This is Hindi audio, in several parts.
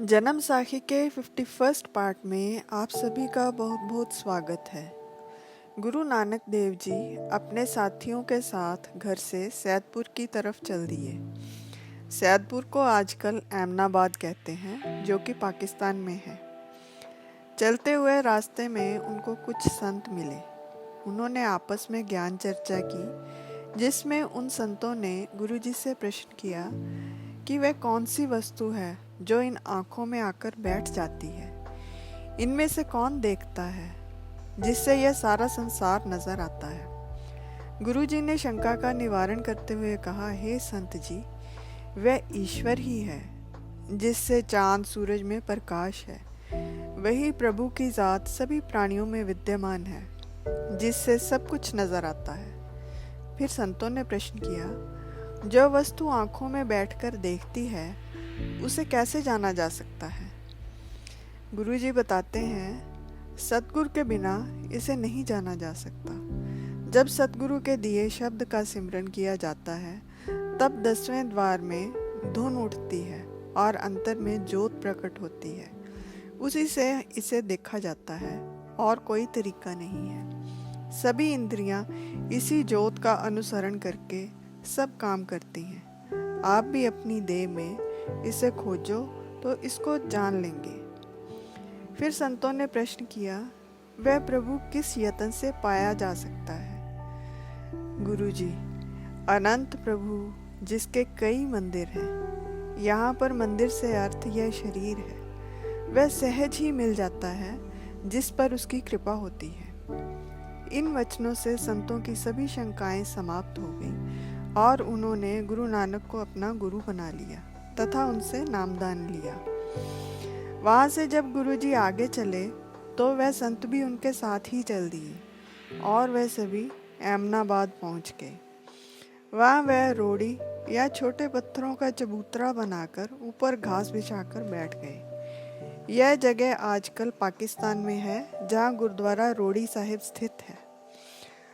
जन्म साखी के 51st पार्ट में आप सभी का बहुत बहुत स्वागत है। गुरु नानक देव जी अपने साथियों के साथ घर से सैदपुर की तरफ चल दिए। सैदपुर को आजकल एमनाबाद कहते हैं, जो कि पाकिस्तान में है। चलते हुए रास्ते में उनको कुछ संत मिले। उन्होंने आपस में ज्ञान चर्चा की, जिसमें उन संतों ने गुरुजी से प्रश्न किया कि वह कौन सी वस्तु है जो इन आँखों में आकर बैठ जाती है। इनमें से कौन देखता है जिससे यह सारा संसार नजर आता है। गुरुजी ने शंका का निवारण करते हुए कहा, हे संत जी, वह ईश्वर ही है जिससे चांद सूरज में प्रकाश है। वही प्रभु की जात सभी प्राणियों में विद्यमान है, जिससे सब कुछ नजर आता है। फिर संतों ने प्रश्न किया, जो वस्तु आँखों में बैठकर देखती है उसे कैसे जाना जा सकता है। गुरुजी बताते हैं, सतगुरु के बिना इसे नहीं जाना जा सकता। जब सतगुरु के दिए शब्द का सिमरन किया जाता है, तब 10वें द्वार में धुन उठती है और अंतर में ज्योत प्रकट होती है। उसी से इसे देखा जाता है और कोई तरीका नहीं है। सभी इंद्रियां इसी ज्योत का अनुसरण करके सब काम करती हैं। आप भी अपनी देह में इसे खोजो तो इसको जान लेंगे। फिर संतों ने प्रश्न किया, वह प्रभु किस यत्न से पाया जा सकता है। गुरुजी, अनंत प्रभु जिसके कई मंदिर हैं। यहाँ पर मंदिर से अर्थ यह शरीर है। वह सहज ही मिल जाता है जिस पर उसकी कृपा होती है। इन वचनों से संतों की सभी शंकाएं समाप्त हो गईं और उन्होंने गुरु नानक को अपना गुरु बना लिया तथा उनसे नामदान लिया। वहाँ से जब गुरुजी आगे चले तो वह संत भी उनके साथ ही चल दिए और वह सभी एमनाबाद पहुँच गए। वहाँ वह रोड़ी या छोटे पत्थरों का चबूतरा बनाकर ऊपर घास बिछाकर बैठ गए। यह जगह आजकल पाकिस्तान में है, जहाँ गुरुद्वारा रोड़ी साहिब स्थित है।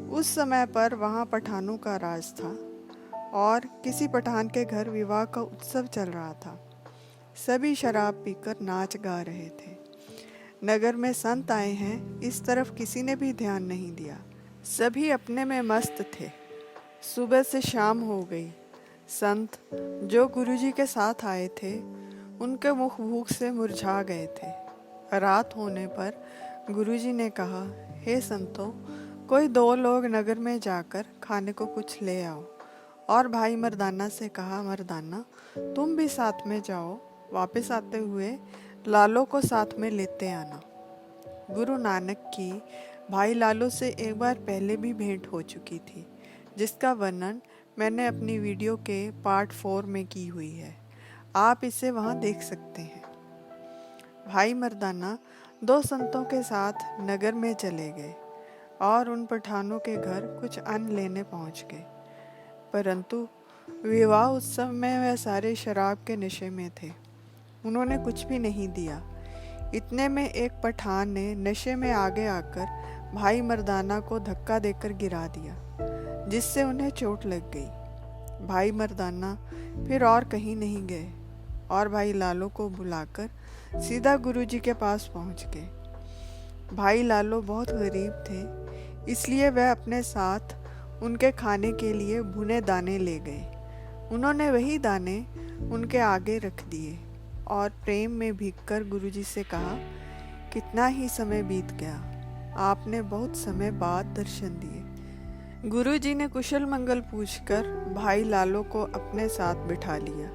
उस समय पर वहाँ पठानों का राज था और किसी पठान के घर विवाह का उत्सव चल रहा था। सभी शराब पीकर नाच गा रहे थे। नगर में संत आए हैं, इस तरफ किसी ने भी ध्यान नहीं दिया। सभी अपने में मस्त थे। सुबह से शाम हो गई। संत जो गुरुजी के साथ आए थे, उनके मुख भूख से मुरझा गए थे। रात होने पर गुरुजी ने कहा, हे संतों, कोई 2 लोग नगर में जाकर खाने को कुछ ले आओ। और भाई मर्दाना से कहा, मर्दाना तुम भी साथ में जाओ, वापस आते हुए लालो को साथ में लेते आना। गुरु नानक की भाई लालो से एक बार पहले भी भेंट हो चुकी थी, जिसका वर्णन मैंने अपनी वीडियो के पार्ट 4 में की हुई है। आप इसे वहाँ देख सकते हैं। भाई मर्दाना 2 संतों के साथ नगर में चले गए और उन पठानों के घर कुछ अन्न लेने पहुँच गए। परंतु विवाह उत्सव में वह सारे शराब के नशे में थे। उन्होंने कुछ भी नहीं दिया। इतने में एक पठान ने नशे में आगे आकर भाई मर्दाना को धक्का देकर गिरा दिया, जिससे उन्हें चोट लग गई। भाई मर्दाना फिर और कहीं नहीं गए और भाई लालो को बुलाकर सीधा गुरुजी के पास पहुंच गए। भाई लालो बहुत गरीब थे, इसलिए वह अपने साथ उनके खाने के लिए भुने दाने ले गए। उन्होंने वही दाने उनके आगे रख दिए और प्रेम में भीगकर गुरुजी से कहा, कितना ही समय बीत गया, आपने बहुत समय बाद दर्शन दिए। गुरुजी ने कुशल मंगल पूछकर भाई लालो को अपने साथ बिठा लिया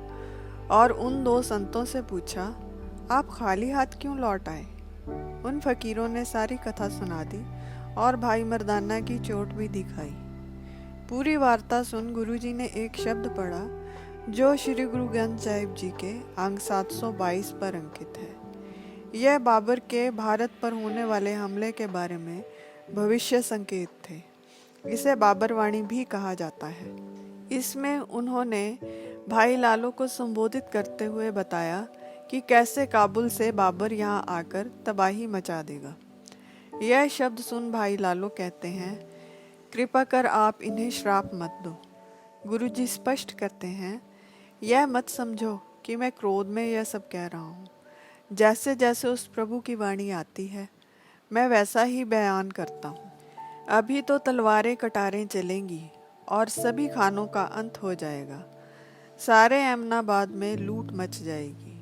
और उन 2 संतों से पूछा, आप खाली हाथ क्यों लौट आए। उन फकीरों ने सारी कथा सुना दी और भाई मर्दाना की चोट भी दिखाई। पूरी वार्ता सुन गुरुजी ने एक शब्द पढ़ा जो श्री गुरु ग्रंथ साहिब जी के अंग 722 पर अंकित है। यह बाबर के भारत पर होने वाले हमले के बारे में भविष्य संकेत थे। इसे बाबरवाणी भी कहा जाता है। इसमें उन्होंने भाई लालो को संबोधित करते हुए बताया कि कैसे काबुल से बाबर यहाँ आकर तबाही मचा देगा। यह शब्द सुन भाई लालो कहते हैं, कृपा कर आप इन्हें श्राप मत दो। गुरुजी स्पष्ट करते हैं, यह मत समझो कि मैं क्रोध में यह सब कह रहा हूँ। जैसे जैसे उस प्रभु की वाणी आती है मैं वैसा ही बयान करता हूँ। अभी तो तलवारें कटारें चलेंगी और सभी खानों का अंत हो जाएगा। सारे एमनाबाद में लूट मच जाएगी।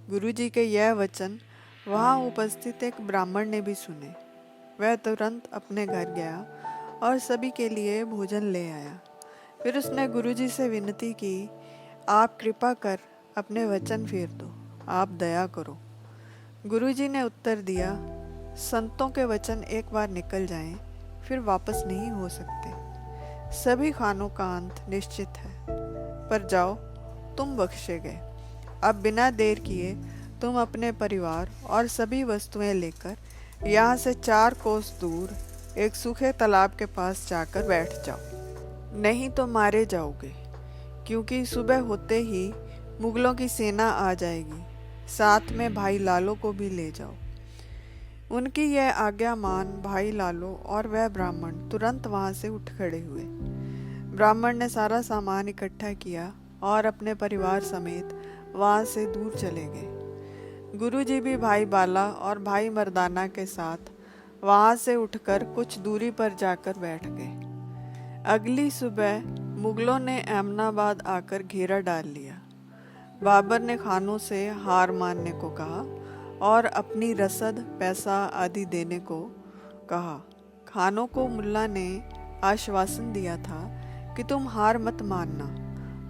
गुरुजी के यह वचन वहाँ उपस्थित एक ब्राह्मण ने भी सुने। वह तुरंत अपने घर गया और सभी के लिए भोजन ले आया। फिर उसने गुरुजी से विनती की, आप कृपा कर अपने वचन फेर दो, आप दया करो। गुरुजी ने उत्तर दिया, संतों के वचन एक बार निकल जाएं, फिर वापस नहीं हो सकते। सभी खानों का अंत निश्चित है, पर जाओ, तुम बख्शे गए। अब बिना देर किए तुम अपने परिवार और सभी वस्तुएं लेकर यहाँ से 4 कोस दूर एक सूखे तालाब के पास जाकर बैठ जाओ, नहीं तो मारे जाओगे, क्योंकि सुबह होते ही मुगलों की सेना आ जाएगी। साथ में भाई लालो को भी ले जाओ। उनकी यह आज्ञा मान भाई लालो और वह ब्राह्मण तुरंत वहाँ से उठ खड़े हुए। ब्राह्मण ने सारा सामान इकट्ठा किया और अपने परिवार समेत वहाँ से दूर चले गए। गुरुजी भी भाई बाला और भाई मर्दाना के साथ वहाँ से उठकर कुछ दूरी पर जाकर बैठ गए। अगली सुबह मुगलों ने एमनाबाद आकर घेरा डाल लिया। बाबर ने खानों से हार मानने को कहा और अपनी रसद पैसा आदि देने को कहा। खानों को मुल्ला ने आश्वासन दिया था कि तुम हार मत मानना,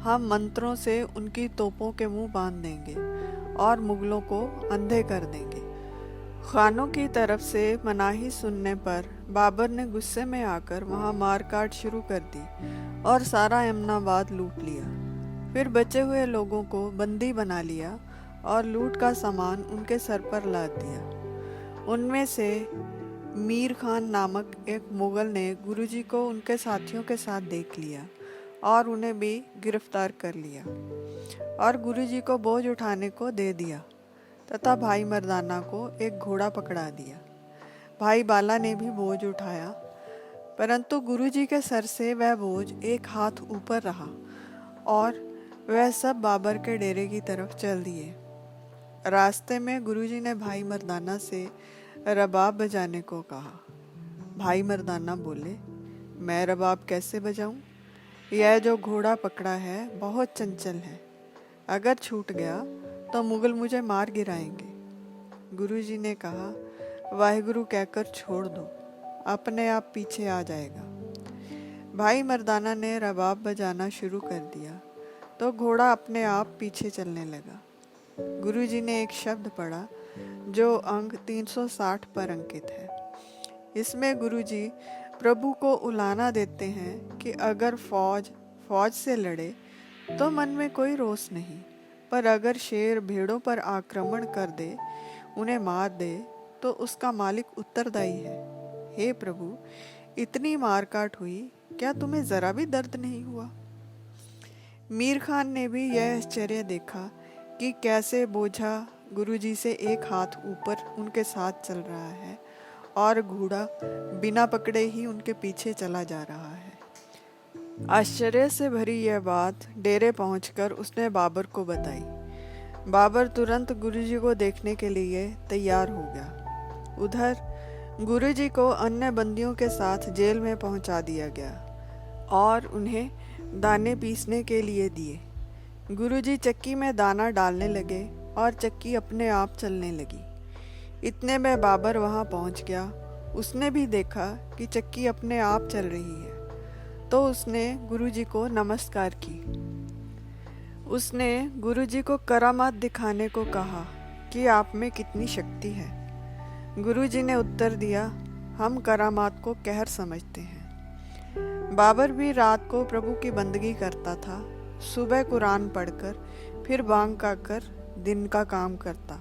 हम मंत्रों से उनकी तोपों के मुंह बांध देंगे और मुगलों को अंधे कर देंगे। खानों की तरफ से मनाही सुनने पर बाबर ने गुस्से में आकर वहां मारकाट शुरू कर दी और सारा एमनाबाद लूट लिया। फिर बचे हुए लोगों को बंदी बना लिया और लूट का सामान उनके सर पर लाद दिया। उनमें से मीर खान नामक एक मुगल ने गुरुजी को उनके साथियों के साथ देख लिया और उन्हें भी गिरफ्तार कर लिया और गुरुजी को बोझ उठाने को दे दिया तथा भाई मर्दाना को एक घोड़ा पकड़ा दिया। भाई बाला ने भी बोझ उठाया, परंतु गुरुजी के सर से वह बोझ एक हाथ ऊपर रहा और वह सब बाबर के डेरे की तरफ चल दिए। रास्ते में गुरुजी ने भाई मर्दाना से रबाब बजाने को कहा। भाई मर्दाना बोले, मैं रबाब कैसे बजाऊं? यह जो घोड़ा पकड़ा है बहुत चंचल है, अगर छूट गया तो मुगल मुझे मार गिराएंगे। गुरुजी ने कहा, वाहिगुरु कहकर छोड़ दो, अपने आप पीछे आ जाएगा। भाई मर्दाना ने रबाब बजाना शुरू कर दिया तो घोड़ा अपने आप पीछे चलने लगा। गुरुजी ने एक शब्द पढ़ा जो अंक 360 पर अंकित है। इसमें गुरुजी प्रभु को उलाना देते हैं कि अगर फौज से लड़े तो मन में कोई रोष नहीं, पर अगर शेर भेड़ों पर आक्रमण कर दे, उन्हें मार दे, तो उसका मालिक उत्तरदायी है। हे प्रभु, इतनी मारकाट हुई, क्या तुम्हें जरा भी दर्द नहीं हुआ? मीर खान ने भी यह आश्चर्य देखा कि कैसे बोझा गुरुजी से एक हाथ ऊपर उनके साथ चल रहा है और घोड़ा बिना पकड़े ही उनके पीछे चला जा रहा है। आश्चर्य से भरी यह बात डेरे पहुंचकर उसने बाबर को बताई। बाबर तुरंत गुरुजी को देखने के लिए तैयार हो गया। उधर गुरुजी को अन्य बंदियों के साथ जेल में पहुंचा दिया गया और उन्हें दाने पीसने के लिए दिए। गुरुजी चक्की में दाना डालने लगे और चक्की अपने आप चलने लगी। इतने में बाबर वहां पहुंच गया। उसने भी देखा कि चक्की अपने आप चल रही है, तो उसने गुरुजी को नमस्कार की। उसने गुरुजी को करामात दिखाने को कहा कि आप में कितनी शक्ति है। गुरुजी ने उत्तर दिया, हम करामात को कहर समझते हैं। बाबर भी रात को प्रभु की बंदगी करता था, सुबह कुरान पढ़कर फिर बांग गाकर दिन का काम करता।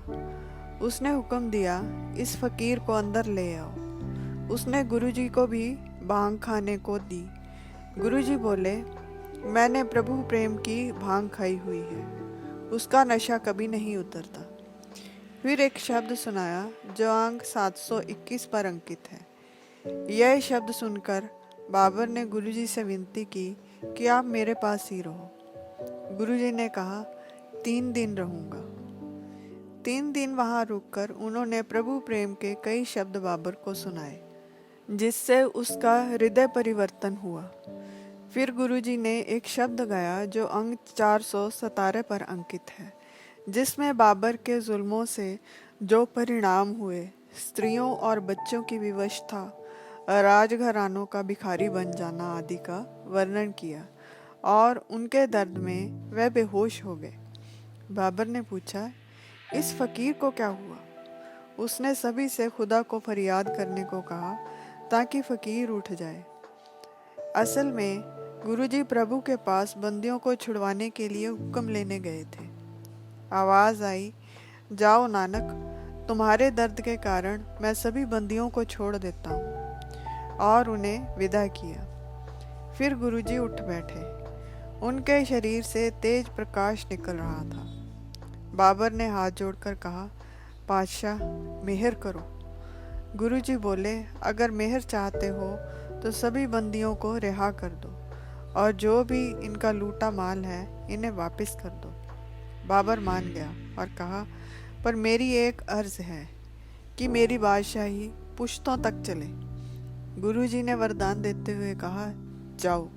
उसने हुक्म दिया, इस फकीर को अंदर ले आओ। उसने गुरुजी को भी भांग खाने को दी। गुरुजी बोले, मैंने प्रभु प्रेम की भांग खाई हुई है, उसका नशा कभी नहीं उतरता। फिर एक शब्द सुनाया जो अंक 721 पर अंकित है। यह शब्द सुनकर बाबर ने गुरुजी से विनती की कि आप मेरे पास ही रहो। गुरुजी ने कहा, 3 दिन रहूँगा। 3 दिन वहां रुककर उन्होंने प्रभु प्रेम के कई शब्द बाबर को सुनाए, जिससे उसका हृदय परिवर्तन हुआ। फिर गुरुजी ने एक शब्द गाया जो अंक 417 पर अंकित है, जिसमें बाबर के जुल्मों से जो परिणाम हुए, स्त्रियों और बच्चों की विवशता, राजघरानों का भिखारी बन जाना आदि का वर्णन किया, और उनके दर्द में वह बेहोश हो गए। बाबर ने पूछा, इस फकीर को क्या हुआ? उसने सभी से खुदा को फरियाद करने को कहा ताकि फकीर उठ जाए। असल में गुरुजी प्रभु के पास बंदियों को छुड़वाने के लिए हुक्म लेने गए थे। आवाज़ आई, जाओ नानक, तुम्हारे दर्द के कारण मैं सभी बंदियों को छोड़ देता हूँ, और उन्हें विदा किया। फिर गुरुजी उठ बैठे। उनके शरीर से तेज प्रकाश निकल रहा था। बाबर ने हाथ जोड़कर कहा, पातशाह, मेहर करो। गुरुजी बोले, अगर मेहर चाहते हो तो सभी बंदियों को रिहा कर दो, और जो भी इनका लूटा माल है इन्हें वापस कर दो। बाबर मान गया और कहा, पर मेरी एक अर्ज है कि मेरी बादशाही पुश्तों तक चले। गुरुजी ने वरदान देते हुए कहा, जाओ,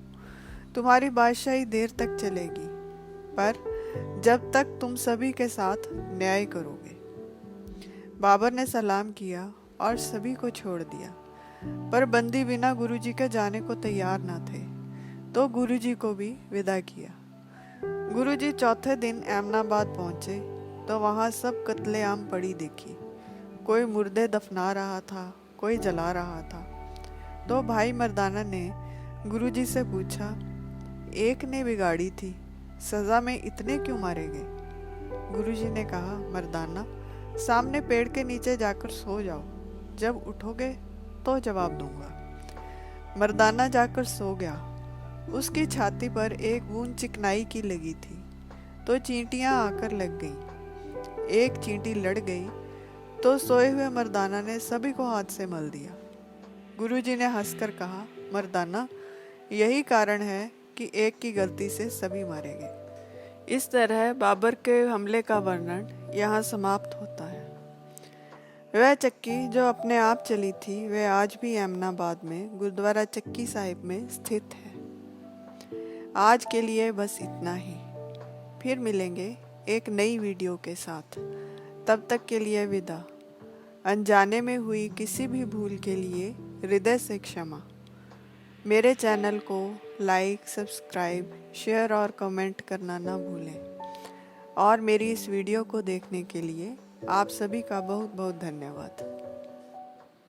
तुम्हारी बादशाही देर तक चलेगी, पर जब तक तुम सभी के साथ न्याय करोगे। बाबर ने सलाम किया और सभी को छोड़ दिया, पर बंदी बिना गुरुजी के जाने को तैयार न थे, तो गुरुजी को भी विदा किया। गुरुजी चौथे दिन एमनाबाद पहुंचे तो वहां सब कत्लेआम पड़ी देखी। कोई मुर्दे दफना रहा था, कोई जला रहा था। तो भाई मर्दाना ने गुरुजी से पूछा, एक ने बिगाड़ी थी, सजा में इतने क्यों मारे गए? गुरुजी ने कहा, मर्दाना, सामने पेड़ के नीचे जाकर सो जाओ, जब उठोगे तो जवाब दूंगा। मर्दाना जाकर सो गया। उसकी छाती पर एक बूंद चिकनाई की लगी थी, तो चींटियां आकर लग गईं। एक चींटी लड़ गई तो सोए हुए मर्दाना ने सभी को हाथ से मल दिया। गुरुजी ने हंसकर कहा, मर्दाना, यही कारण है कि एक की गलती से सभी मारे गए। इस तरह बाबर के हमले का वर्णन यहाँ समाप्त होता है। वह चक्की जो अपने आप चली थी, वह आज भी एमनाबाद में गुरुद्वारा चक्की साहिब में स्थित है। आज के लिए बस इतना ही। फिर मिलेंगे एक नई वीडियो के साथ। तब तक के लिए विदा। अनजाने में हुई किसी भी भूल के लिए हृदय से क्षमा। मेरे चैनल को लाइक, सब्सक्राइब, शेयर और कमेंट करना ना भूलें। और मेरी इस वीडियो को देखने के लिए आप सभी का बहुत बहुत धन्यवाद।